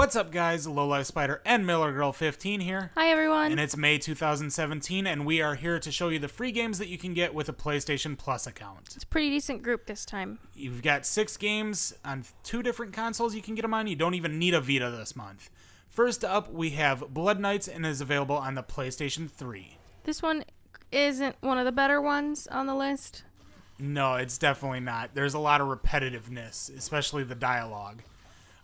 What's up, guys? lowlifespider and MillerGirl15 here. Hi, everyone. And it's May 2017, and we are here to show you the free games that you can get with a PlayStation Plus account. It's a pretty decent group this time. You've got 6 games on 2 different consoles you can get them on. You don't even need a Vita this month. First up, we have Blood Knights, and is available on the PlayStation 3. This one isn't one of the better ones on the list. No, it's definitely not. There's a lot of repetitiveness, especially the dialogue.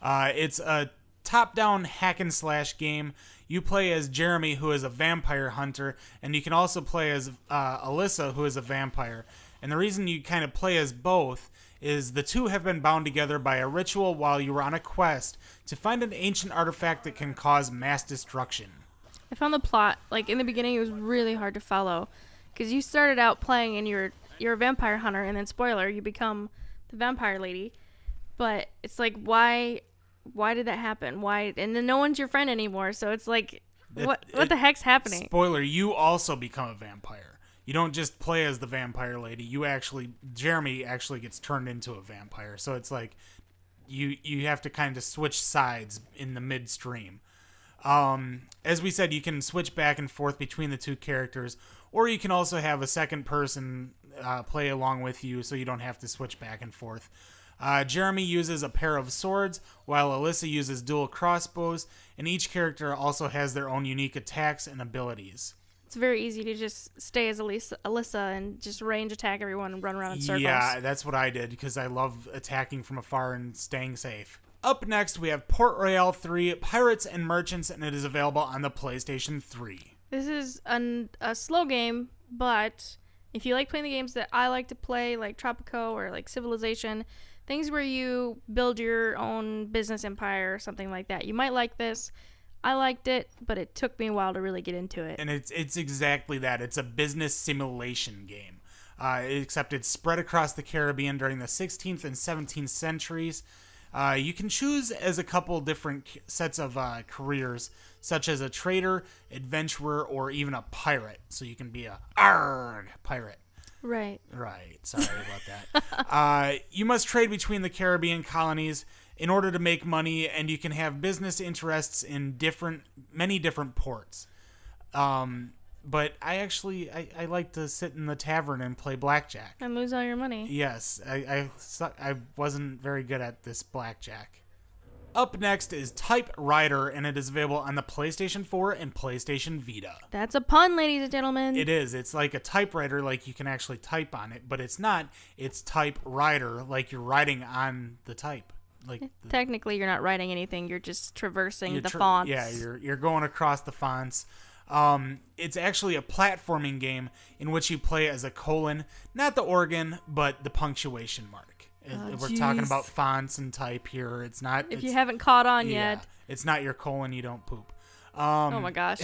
It's a top-down hack-and-slash game. You play as Jeremy, who is a vampire hunter, and you can also play as Alyssa, who is a vampire. And the reason you kind of play as both is the two have been bound together by a ritual while you were on a quest to find an ancient artifact that can cause mass destruction. I found the plot, in the beginning, it was really hard to follow. Because you started out playing and you're a vampire hunter, and then, spoiler, you become the vampire lady. But it's like, why did that happen? Why? And then no one's your friend anymore. So it's like, what the heck's happening? Spoiler, you also become a vampire. You don't just play as the vampire lady. Jeremy actually gets turned into a vampire. So it's like, you have to kind of switch sides in the midstream. As we said, you can switch back and forth between the two characters, or you can also have a second person play along with you so you don't have to switch back and forth. Jeremy uses a pair of swords, while Alyssa uses dual crossbows, and each character also has their own unique attacks and abilities. It's very easy to just stay as Alyssa and just range attack everyone and run around in circles. Yeah, that's what I did, because I love attacking from afar and staying safe. Up next, we have Port Royale 3, Pirates and Merchants, and it is available on the PlayStation 3. This is a slow game, but if you like playing the games that I like to play, like Tropico or like Civilization, things where you build your own business empire or something like that, you might like this. I liked it, but it took me a while to really get into it. And it's exactly that. It's a business simulation game, except it's spread across the Caribbean during the 16th and 17th centuries. You can choose as a couple different sets of careers, such as a trader, adventurer, or even a pirate. So you can be a pirate. Right. Sorry about that. You must trade between the Caribbean colonies in order to make money, and you can have business interests in many different ports. But I like to sit in the tavern and play blackjack. And lose all your money. Yes, I wasn't very good at this blackjack. Up next is Typewriter, and it is available on the PlayStation 4 and PlayStation Vita. That's a pun, ladies and gentlemen. It is. It's like a typewriter, like you can actually type on it, but it's not. It's typewriter, like you're writing on the type. Technically, you're not writing anything. You're just traversing the fonts. Yeah, you're going across the fonts. It's actually a platforming game in which you play as a colon, not the organ, but the punctuation mark. We're talking about fonts and type here. It's not. If you haven't caught on yet, it's not your colon. You don't poop. Oh my gosh.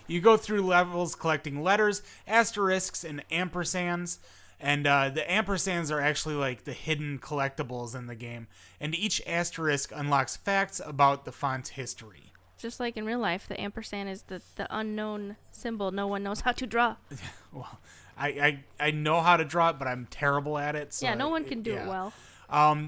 You go through levels collecting letters, asterisks, and ampersands. And the ampersands are actually like the hidden collectibles in the game. And each asterisk unlocks facts about the font's history. Just like in real life, the ampersand is the unknown symbol no one knows how to draw. Well, I know how to draw it, but I'm terrible at it. So yeah, no one can do it well.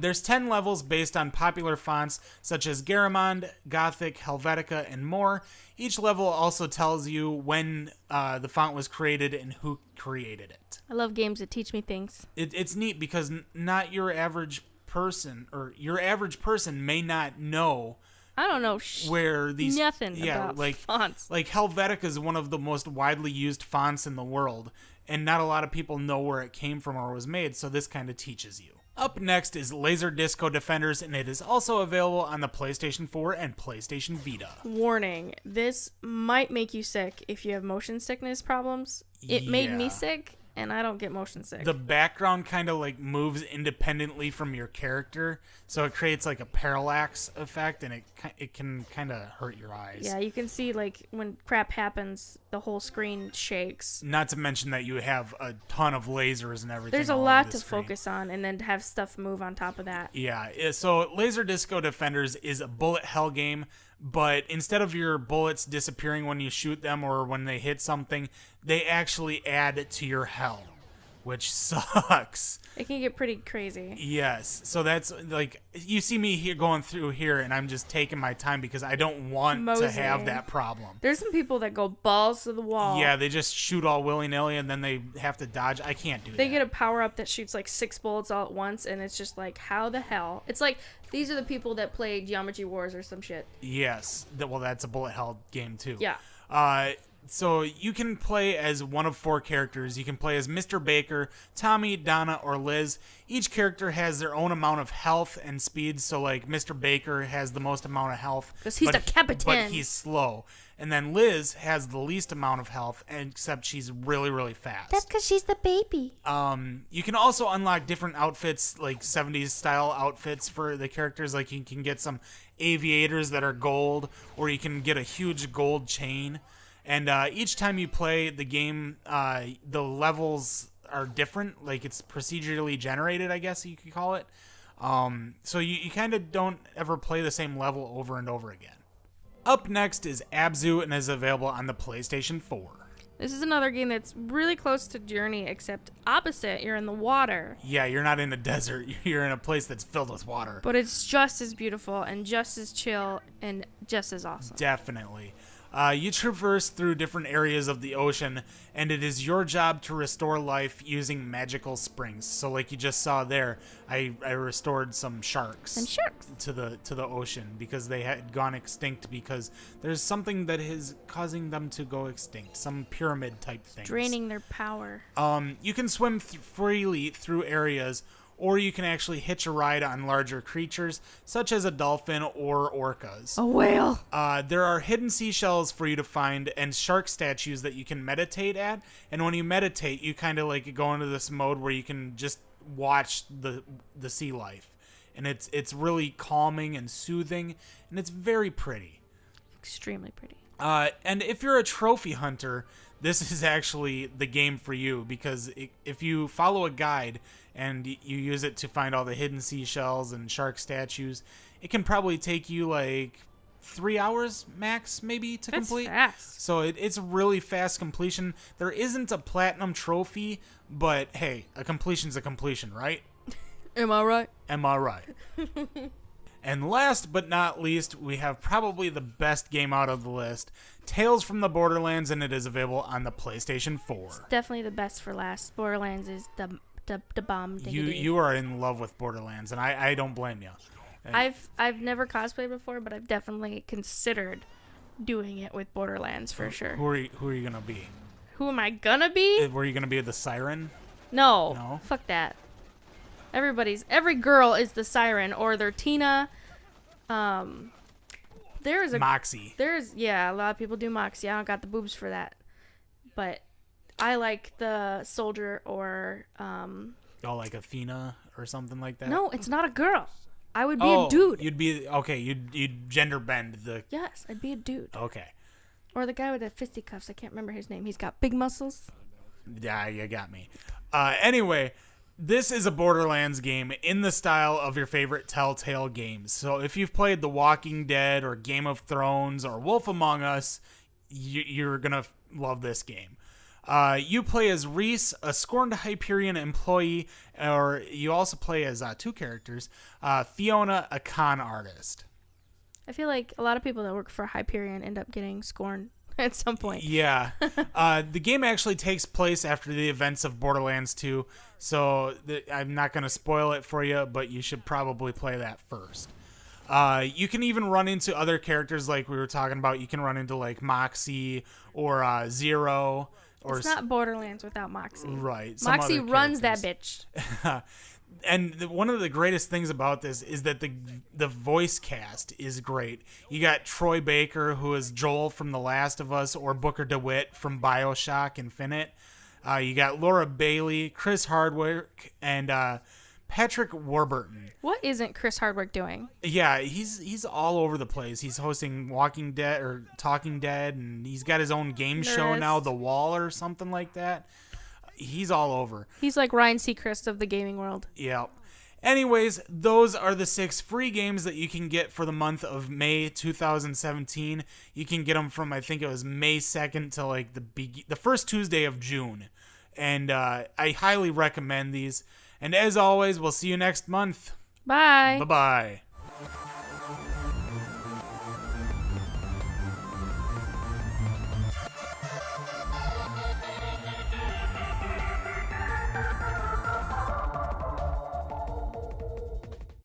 There's 10 levels based on popular fonts such as Garamond, Gothic, Helvetica, and more. Each level also tells you when the font was created and who created it. I love games that teach me things. It's neat because not your average person, or your average person may not know. I don't know where these nothing about fonts. Like Helvetica is one of the most widely used fonts in the world, and not a lot of people know where it came from or was made, so this kind of teaches you. Up next is Laser Disco Defenders, and it is also available on the PlayStation 4 and PlayStation Vita. Warning, this might make you sick if you have motion sickness problems. It made me sick, and I don't get motion sick. The background kind of moves independently from your character, so it creates a parallax effect, and it can kind of hurt your eyes. Yeah, you can see when crap happens, the whole screen shakes. Not to mention that you have a ton of lasers and everything. There's a lot to focus on, and then to have stuff move on top of that. Yeah, so Laser Disco Defenders is a bullet hell game, but instead of your bullets disappearing when you shoot them or when they hit something, they actually add to your hell, which sucks. It can get pretty crazy. Yes. So that's like, you see me here going through here and I'm just taking my time because I don't want to have that problem. There's some people that go balls to the wall. Yeah, they just shoot all willy-nilly and then they have to dodge. I can't do that. They get a power-up that shoots like 6 bullets all at once, and it's just like, how the hell? It's like, these are the people that play Geometry Wars or some shit. Yes. Well, that's a bullet hell game too. Yeah. So you can play as one of 4 characters. You can play as Mr. Baker, Tommy, Donna, or Liz. Each character has their own amount of health and speed. So like Mr. Baker has the most amount of health. Because he's the captain. But he's slow. And then Liz has the least amount of health, except she's really, really fast. That's because she's the baby. You can also unlock different outfits, like 70s style outfits for the characters. Like you can get some aviators that are gold, or you can get a huge gold chain. And each time you play the game, the levels are different. Like it's procedurally generated, I guess you could call it. So you kind of don't ever play the same level over and over again. Up next is Abzu and is available on the PlayStation 4. This is another game that's really close to Journey, except opposite. You're in the water. Yeah, you're not in a desert. You're in a place that's filled with water. But it's just as beautiful and just as chill and just as awesome. Definitely. You traverse through different areas of the ocean, and it is your job to restore life using magical springs. So, like you just saw there, I restored some sharks. To the ocean because they had gone extinct because there's something that is causing them to go extinct. Some pyramid type thing. Draining their power. You can swim freely through areas, or you can actually hitch a ride on larger creatures, such as a dolphin or orcas. A whale. There are hidden seashells for you to find and shark statues that you can meditate at. And when you meditate, you kind of like go into this mode where you can just watch the sea life. And it's really calming and soothing, and it's very pretty. Extremely pretty. And if you're a trophy hunter, this is actually the game for you, because if you follow a guide and you use it to find all the hidden seashells and shark statues, it can probably take you like 3 hours max, maybe, to complete. That's fast. So it's really fast completion. There isn't a platinum trophy, but hey, a completion's a completion, right? Am I right? Am I right? And last but not least, we have probably the best game out of the list, Tales from the Borderlands, and it is available on the PlayStation 4. It's definitely the best for last. Borderlands is the bomb. You are in love with Borderlands, and I don't blame you. I've never cosplayed before, but I've definitely considered doing it with Borderlands for sure. Who are you gonna be? Who am I gonna be? Were you gonna be the Siren? No. Fuck that. Every girl is the Siren, or they're Tina. There's a Moxie. A lot of people do Moxie. I don't got the boobs for that, but I like the soldier or like Athena or something like that. No, it's not a girl. I would be a dude. You'd be okay. You'd gender bend the. Yes, I'd be a dude. Okay. Or the guy with the fisticuffs. I can't remember his name. He's got big muscles. Yeah, you got me. Anyway. This is a Borderlands game in the style of your favorite Telltale games. So if you've played The Walking Dead or Game of Thrones or Wolf Among Us, you're going to love this game. You play as Reese, a scorned Hyperion employee, or you also play as 2 characters, Fiona, a con artist. I feel like a lot of people that work for Hyperion end up getting scorned at some point. Yeah. The game actually takes place after the events of Borderlands 2, so I'm not going to spoil it for you, but you should probably play that first. You can even run into other characters like we were talking about. You can run into like Moxie or Zero. Or it's not Borderlands without Moxie. Right. Moxie runs that bitch. And one of the greatest things about this is that the voice cast is great. You got Troy Baker, who is Joel from The Last of Us, or Booker DeWitt from BioShock Infinite. You got Laura Bailey, Chris Hardwick, and Patrick Warburton. What isn't Chris Hardwick doing? Yeah, he's all over the place. He's hosting Walking Dead or Talking Dead, and he's got his own game show now, The Wall or something like that. He's all over. He's like Ryan Seacrest of the gaming world. Yeah. Anyways, those are the 6 free games that you can get for the month of May 2017. You can get them from, I think it was May 2nd to like the first Tuesday of June. And I highly recommend these. And as always, we'll see you next month. Bye. Bye-bye.